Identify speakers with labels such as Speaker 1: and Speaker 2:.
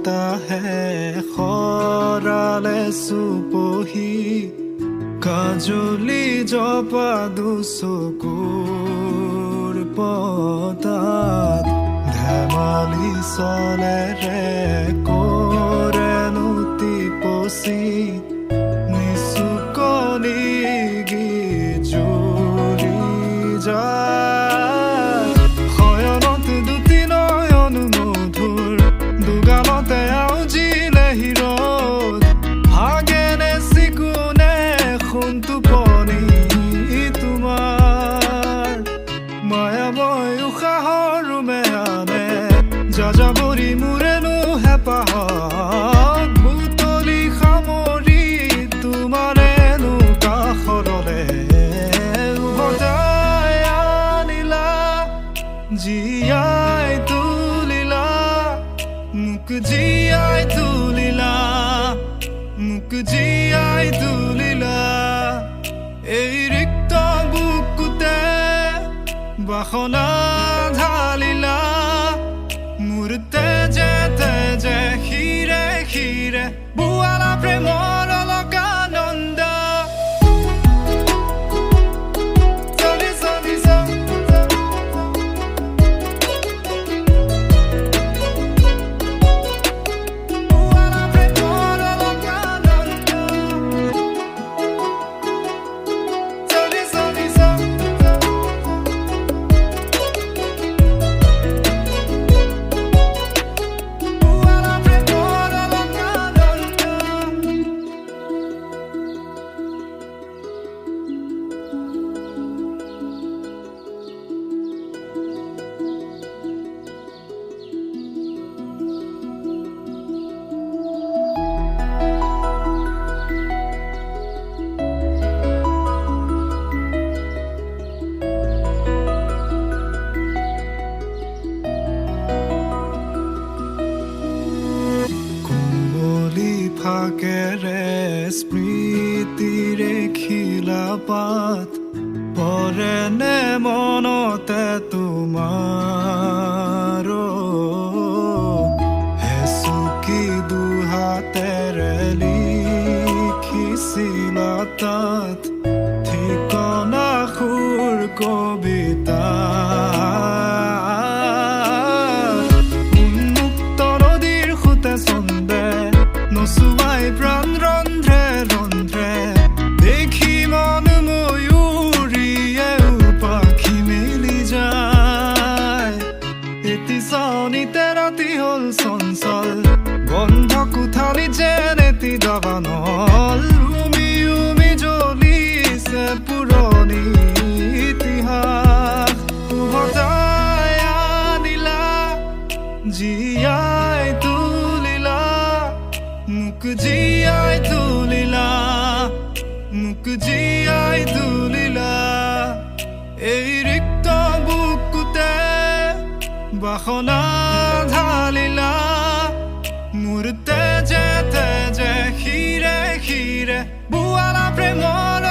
Speaker 1: বতাহে খৰালে চুপহি কাজলি জপা দুচকুৰ পতাত ধেমালি চলেৰে কৰেনো টিপচি নিচুকনি গিজুৰি যায় শয়নত দুটি নয়ন মধুৰ দুগালতে আউজিলে হিৰত ভাগেনে চিকুনে সোণটোপনি তোমাৰ মায়াময় উশাহৰ মেয়ানে যাযাবৰী মোৰেনো হেঁপাহত বুটলি সামৰি তোমাৰেনো কাষৰলে উভতাই আনিলা জীয়াই তুলিলা মোক জীয়াই তুলিলা মোক জীয়াই তুলিলা এই ৰিক্ত বুকুতে বাসনা ঢালিলা মোৰ তেজে তেজে শিৰে শিৰে বোৱালা প্ৰেমৰ অলকানন্দ ফাকেৰে স্মৃতিৰে খিলা পাত পৰেনে মনতে তোমাৰ হেচুকি দুহাতেৰে লিখিছিলা তাত ঠিকনা সুৰ কবিতা উন্মুক্ত নদীৰ সুতে চন্দে নচুৱাই প্ৰাণ ৰন্ধ্ৰে ৰন্ধ্ৰে দেখি মন ময়ূৰীয়ে পাখি মেলি যায় এটি চাউনিতে ৰাতি হ'ল চঞ্চল বন্ধ কোঠালি যেন এটি দাবানল উমি উমি জ্বলিছে পুৰণি ইতিহাস উভতাই আনিলা জীয়াই তুলিলা মোক জীয়াই তুলিলা মোক জীয়াই তুলিলা এই ৰিক্ত বুকুতে বাসনা ঢালিলা মোৰ তেজে তেজে শিৰে শিৰে বোৱালা প্ৰেমৰ